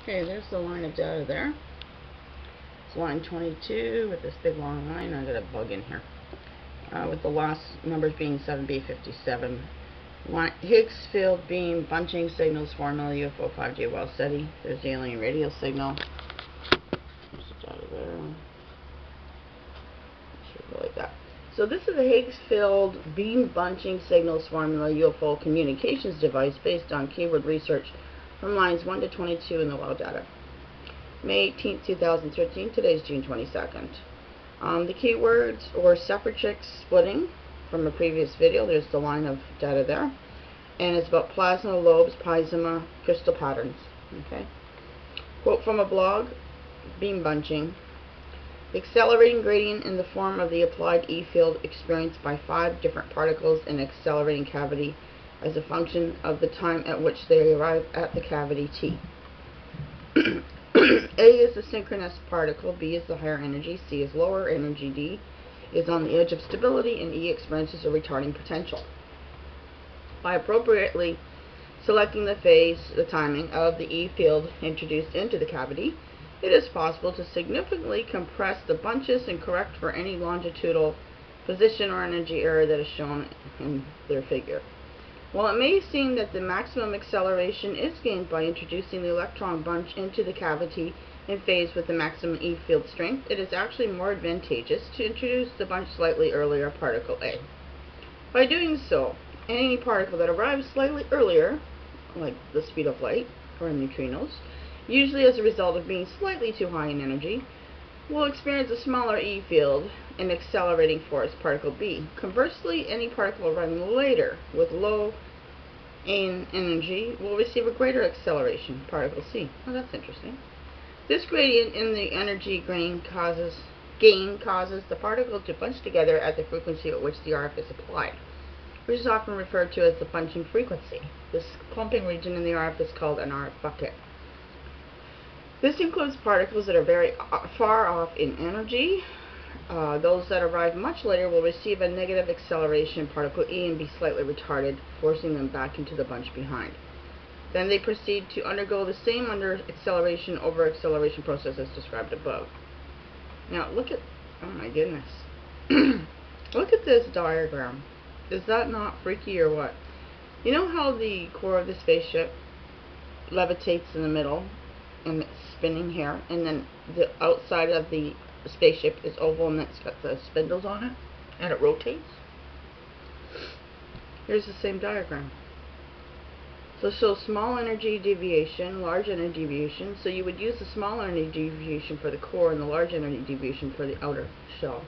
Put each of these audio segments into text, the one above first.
Okay, there's the line of data there. It's line 22 with this big long line. I got a bug in here. With the last numbers being 7b57. Higgs field beam bunching signals formula UFO 5J Wow Seti. There's the alien radio signal. There's the data there. Should go like that. So this is the Higgs field beam bunching signals formula UFO communications device based on keyword research from lines 1 to 22 in the WOW data. May 18th, 2013. Today's June 22nd. The keywords or separatrix splitting from a previous video. There's the line of data there. And it's about plasma, lobes, PISEMA, crystal patterns. Okay. Quote from a blog, beam bunching. The accelerating gradient in the form of the applied E field experienced by 5 different particles in an accelerating cavity as a function of the time at which they arrive at the cavity T. A is the synchronous particle, B is the higher energy, C is lower energy, D is on the edge of stability, and E experiences a retarding potential. By appropriately selecting the phase, the timing of the E field introduced into the cavity, it is possible to significantly compress the bunches and correct for any longitudinal position or energy error that is shown in their figure. While it may seem that the maximum acceleration is gained by introducing the electron bunch into the cavity in phase with the maximum E field strength, it is actually more advantageous to introduce the bunch slightly earlier, particle A. By doing so, any particle that arrives slightly earlier, like the speed of light or neutrinos, usually as a result of being slightly too high in energy, will experience a smaller E field and accelerating force, particle B. Conversely, any particle arriving later with low in energy will receive a greater acceleration, particle C. Oh, that's interesting. This gradient in the energy gain causes the particle to bunch together at the frequency at which the RF is applied, which is often referred to as the bunching frequency. This clumping region in the RF is called an RF bucket. This includes particles that are very far off in energy. Those that arrive much later will receive a negative acceleration, particle E, and be slightly retarded, forcing them back into the bunch behind. Then they proceed to undergo the same under-acceleration, over-acceleration process as described above. Now look at, oh my goodness, look at this diagram. Is that not freaky or what? You know how the core of the spaceship levitates in the middle and it's spinning here, and then the outside of the spaceship is oval and it's got the spindles on it and it rotates? Here's the same diagram. So small energy deviation, large energy deviation. So you would use the small energy deviation for the core and the large energy deviation for the outer shell.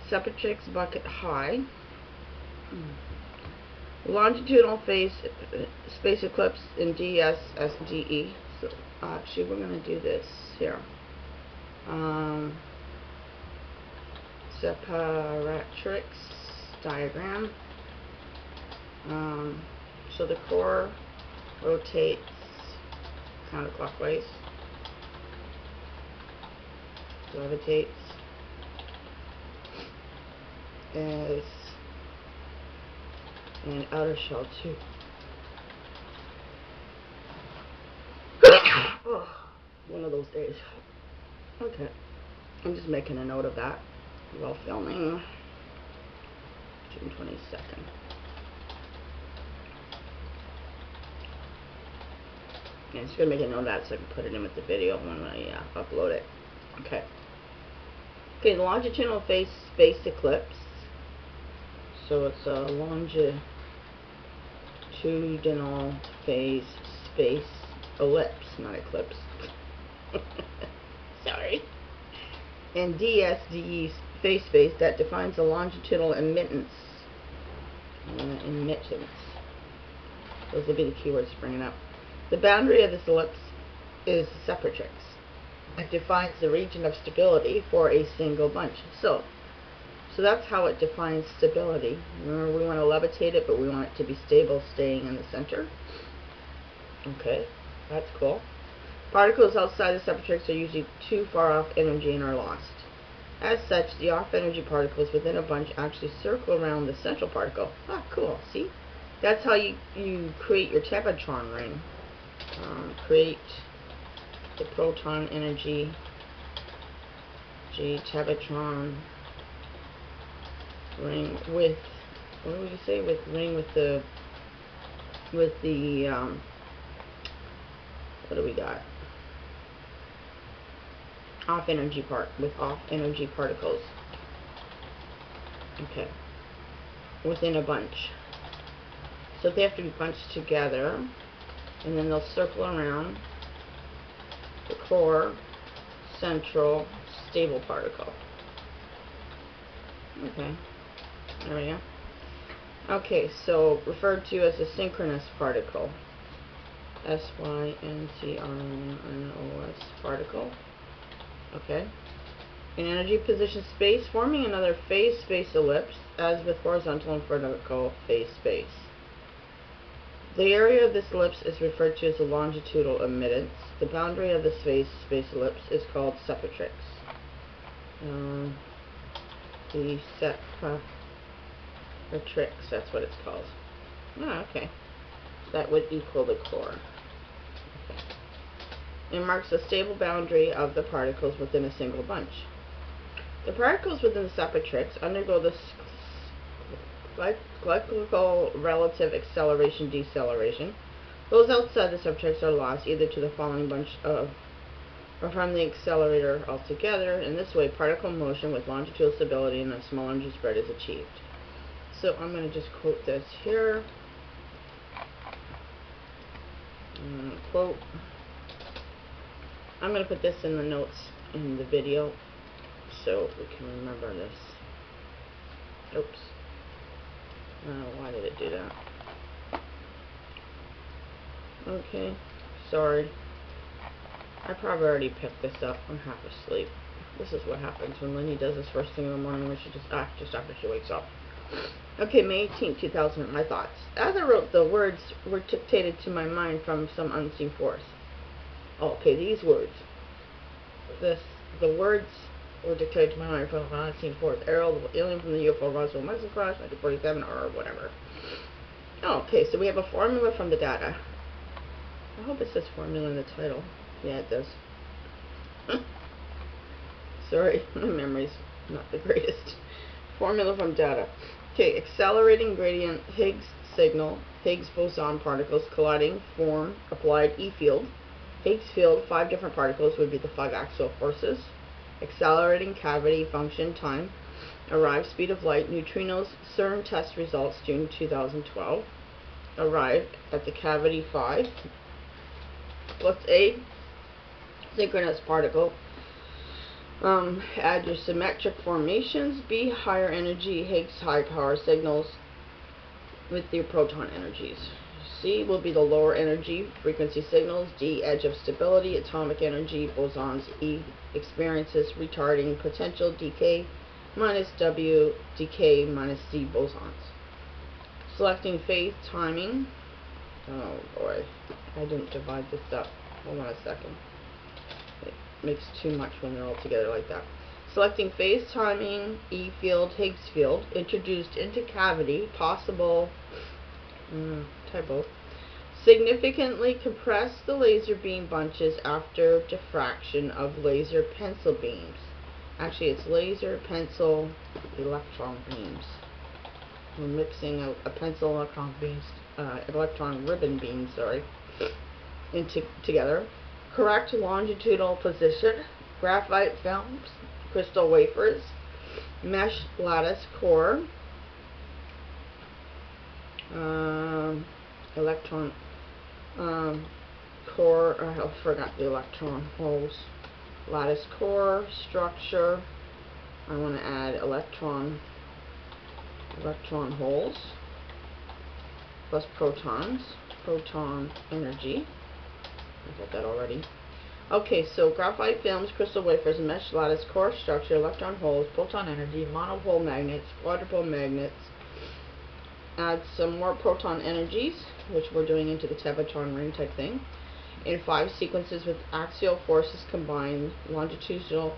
Separatrix bucket high. Longitudinal phase space eclipse in DSSDE. So actually we're going to do this here. Separatrix diagram. So the core rotates counterclockwise, levitates, as an outer shell too. Oh, one of those days. Okay, I'm just making a note of that while filming. June 22nd. I'm just going to make a note of that so I can put it in with the video when I upload it. Okay. Okay, the longitudinal phase space eclipse. So it's a longitudinal phase space ellipse, not eclipse. Sorry. And DSDE phase space that defines the longitudinal emittance. Those will be the keywords bringing up. The boundary of this ellipse is the separatrix. It defines the region of stability for a single bunch. So that's how it defines stability. Remember, we want to levitate it, but we want it to be stable, staying in the center. Okay, that's cool. Particles outside the separatrix are usually too far off energy and are lost. As such, the off energy particles within a bunch actually circle around the central particle. Ah, cool. See? That's how you create your Tevatron ring. Create the proton energy, tevatron ring with, what do we say, with ring with the what do we got? Off energy particles. Okay. Within a bunch. So they have to be bunched together, and then they'll circle around the core, central, stable particle. Okay. There we go. Okay, so referred to as a synchronous particle. SYNCHRONOS particle. Okay. In energy position space, forming another phase space ellipse, as with horizontal and vertical phase space. The area of this ellipse is referred to as the longitudinal emittance. The boundary of this phase space ellipse is called separatrix. The separatrix, that's what it's called. Oh, okay. That would equal the core. Okay. It marks a stable boundary of the particles within a single bunch. The particles within the separatrix undergo the cyclical relative acceleration deceleration. Those outside the separatrix are lost either to the following bunch or from the accelerator altogether. In this way, particle motion with longitudinal stability and a small energy spread is achieved. So I'm going to just quote this here. Quote. I'm going to put this in the notes in the video so we can remember this. Oops. Why did it do that? Okay. Sorry. I probably already picked this up. I'm half asleep. This is what happens when Lenny does this first thing in the morning when she just after she wakes up. Okay, May 18, 2000, my thoughts. As I wrote, the words were dictated to my mind from some unseen force. Oh, okay, these words. The words were dictated to my mind from an unseen force. AIRL, the alien from the UFO Roswell Mexico Crash, 1947, or whatever. Oh, okay, so we have a formula from the data. I hope it says formula in the title. Yeah, it does. Sorry, my memory's not the greatest. Formula from data. Okay, accelerating gradient Higgs signal, Higgs boson particles colliding form applied E field. Higgs field, 5 different particles would be the 5 axial forces. Accelerating cavity function time, arrived speed of light, neutrinos, CERN test results, June 2012. Arrived at the cavity 5. What's A? Synchronous particle. Add your symmetric formations. B, higher energy Higgs high power signals with your proton energies. C will be the lower energy frequency signals. D, edge of stability, atomic energy, bosons. E, experiences retarding potential, decay minus W, decay minus C, bosons. Selecting phase timing. Oh boy, I didn't divide this up. Hold on a second. It makes too much when they're all together like that. Selecting phase timing, E field, Higgs field, introduced into cavity, possible, typo. Significantly compress the laser beam bunches after diffraction of laser pencil beams. Actually, it's laser pencil electron beams. We're mixing a pencil electron beams, electron ribbon beam, sorry, together. Correct longitudinal position, graphite films, crystal wafers, mesh lattice core, electron core, I forgot the electron holes, lattice core, structure, I want to add electron holes, plus protons, proton energy. I got that already. Okay, so graphite films, crystal wafers, mesh lattice core structure, electron holes, proton energy, monopole magnets, quadrupole magnets. Add some more proton energies, which we're doing into the tevatron ring type thing, in 5 sequences with axial forces combined, longitudinal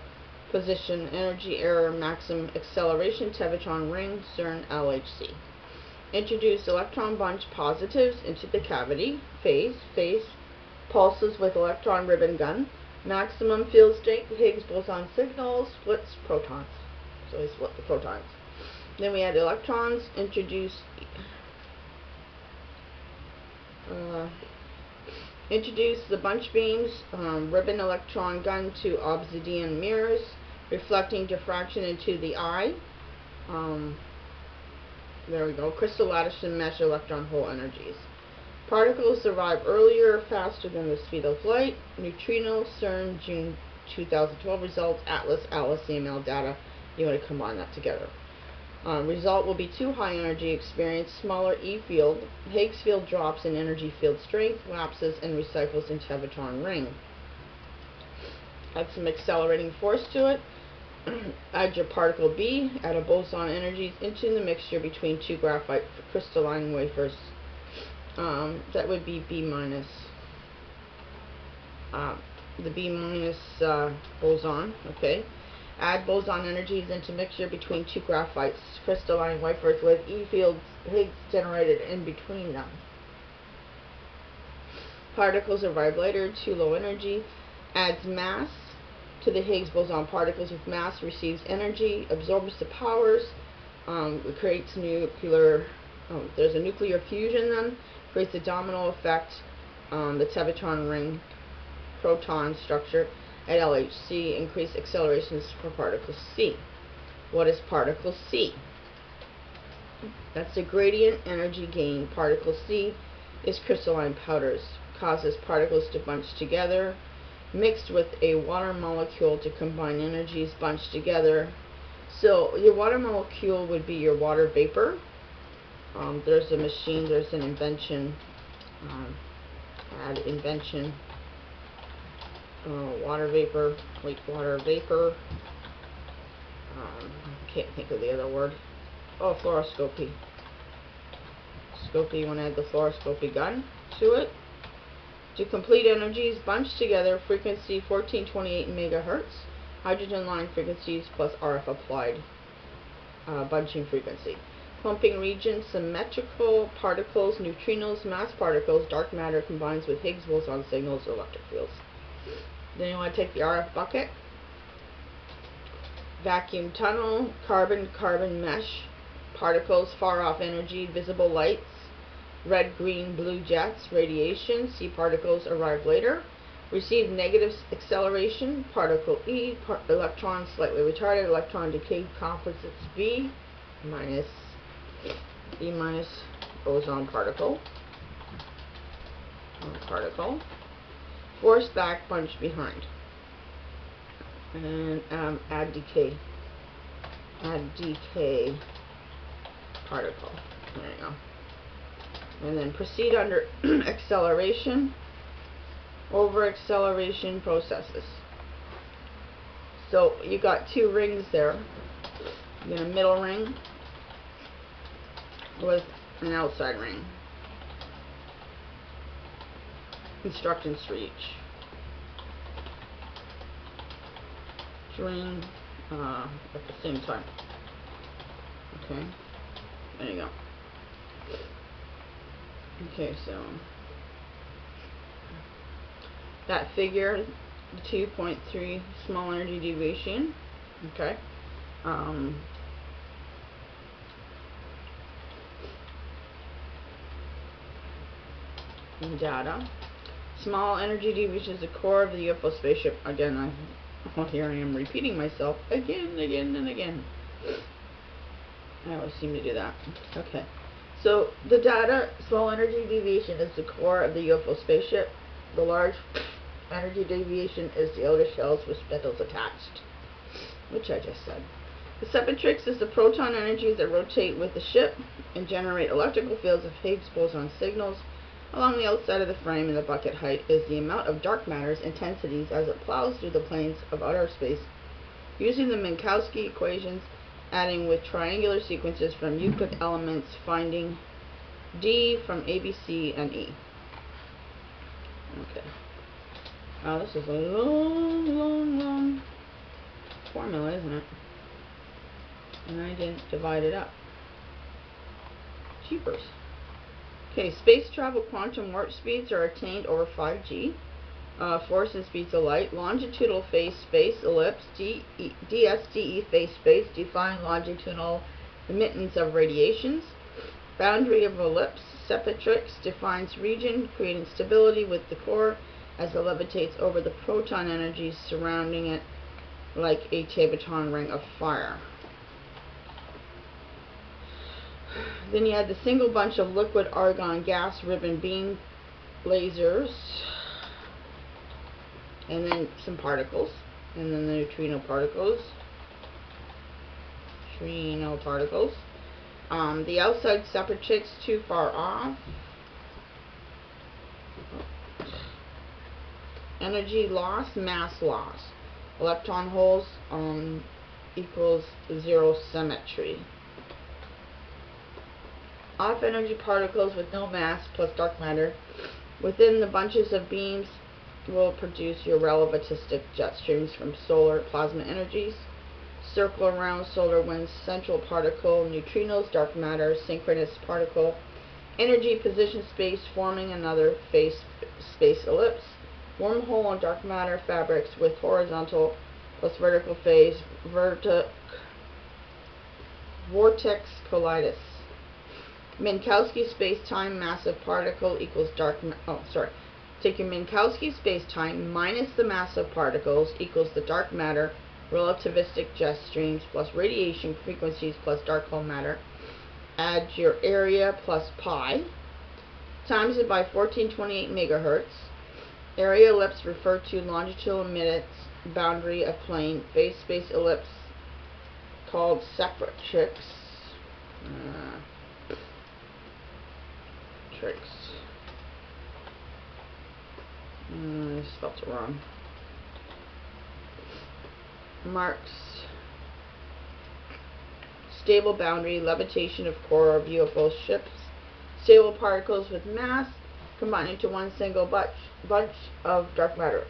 position, energy error, maximum acceleration, tevatron ring, CERN LHC. Introduce electron bunch positives into the cavity, phase, pulses with electron ribbon gun, Maximum field strength, Higgs boson signal splits protons. So we split the protons. Then we add electrons, introduce the bunch beams, ribbon electron gun to obsidian mirrors, reflecting diffraction into the eye. There we go. Crystal lattice and mesh electron hole energies. Particles arrive earlier, faster than the speed of light. Neutrino, CERN, June 2012 results, Atlas, Alice, EML data. You want to combine that together. Result will be too high energy experience, smaller E field. Higgs field drops in energy field strength, lapses, and recycles in Tevatron ring. Add some accelerating force to it. Add your particle B, add a boson energies into the mixture between two graphite crystalline wafers. That would be B minus. The B minus boson, okay. Add boson energies into mixture between two graphite crystalline wafers with E fields Higgs generated in between them. Particles arrive later, too low energy. Adds mass to the Higgs boson particles with mass, receives energy, absorbs the powers, creates nuclear, there's a nuclear fusion then, creates a domino effect on the Tevatron ring proton structure at LHC, increased accelerations for particle C. What is particle C? That's the gradient energy gain. Particle C is crystalline powders, causes particles to bunch together, mixed with a water molecule to combine energies bunched together. So your water molecule would be your water vapor. There's a machine, there's an invention, add invention, water vapor, water vapor, I can't think of the other word. Oh, fluoroscopy. You want to add the fluoroscopy gun to it. To complete energies bunched together, frequency 1428 megahertz, hydrogen line frequencies plus RF applied bunching frequency. Pumping region, symmetrical particles, neutrinos, mass particles, dark matter combines with Higgs boson signals, electric fields. Then you want to take the RF bucket, vacuum tunnel, carbon-carbon mesh, particles, far-off energy, visible lights, red, green, blue jets, radiation, C particles arrive later, receive negative acceleration, particle E, electron slightly retarded, electron decay composites B minus boson particle, force back, bunch behind, and add decay particle. There you go. And then proceed under acceleration, over acceleration processes. So you got two rings there. You got a middle ring with an outside ring. Instructions for each ring at the same time. Okay, there you go. Okay, so that figure, 2.3 small energy deviation. Okay. Data. Small energy deviation is the core of the UFO spaceship. Again, here I am repeating myself again and again. I always seem to do that. Okay. So the data, small energy deviation is the core of the UFO spaceship. The large energy deviation is the outer shells with spindles attached, which I just said. The separatrix is the proton energies that rotate with the ship and generate electrical fields of Higgs boson signals. Along the outside of the frame in the bucket height is the amount of dark matter's intensities as it plows through the planes of outer space, using the Minkowski equations, adding with triangular sequences from Euclid elements, finding D from A, B, C, and E. Okay. Wow, this is a long formula, isn't it? And I didn't divide it up. Jeepers. Okay, space travel quantum warp speeds are attained over 5G. force and speeds of light. Longitudinal phase space, ellipse. DSDE phase space, define longitudinal emittance of radiations. Boundary of ellipse. Separatrix defines region, creating stability with the core as it levitates over the proton energies surrounding it like a tableton ring of fire. Then you had the single bunch of liquid argon gas ribbon beam lasers, and then some particles, and then the neutrino particles. The outside separatrix too far off. Energy loss, mass loss. Electron holes equals zero symmetry. Off energy particles with no mass plus dark matter within the bunches of beams will produce your relativistic jet streams from solar plasma energies. Circle around solar wind's central particle, neutrinos, dark matter, synchronous particle, energy position space forming another phase space ellipse, wormhole and dark matter fabrics with horizontal plus vertical phase, vortex collidus. Minkowski space-time massive particle equals take your Minkowski space-time minus the mass of particles equals the dark matter relativistic jet streams plus radiation frequencies plus dark hole matter. Add your area plus pi. Times it by 1428 megahertz. Area ellipse referred to longitudinal emittance boundary of plane phase space ellipse called separatrix. I spelled it wrong. Marks stable boundary, levitation of core of UFO ships, stable particles with mass combining to one single bunch of dark matters.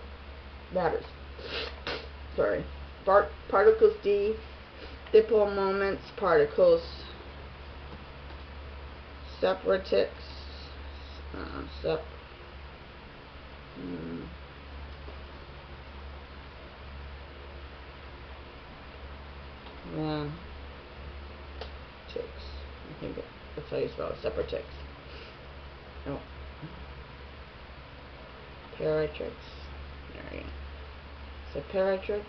Particles D, dipole moments, particles, separatrix, I think that's how you spell it, separatrix. No. Paratrix. There you go. Separatrix.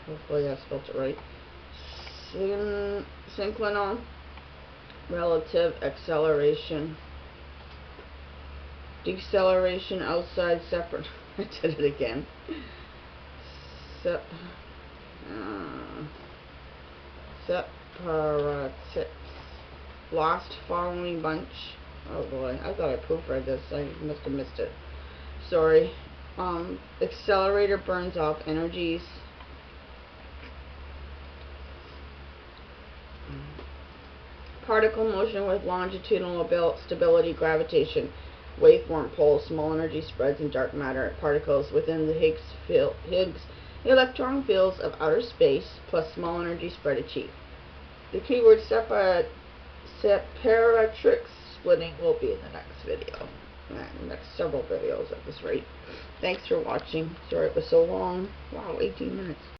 Hopefully I spelled it right. Synclinal relative acceleration. Deceleration outside separate. I did it again. Separatrix. Lost following bunch. Oh boy, I thought I proofread this. I must have missed it. Sorry. Accelerator burns off energies. Particle motion with longitudinal stability, gravitation, waveform poles, small energy spreads, and dark matter particles within the Higgs electron fields of outer space, plus small energy spread achieved. The keyword separatrix splitting will be in the next video. The next several videos at this rate. Thanks for watching. Sorry it was so long. Wow, 18 minutes.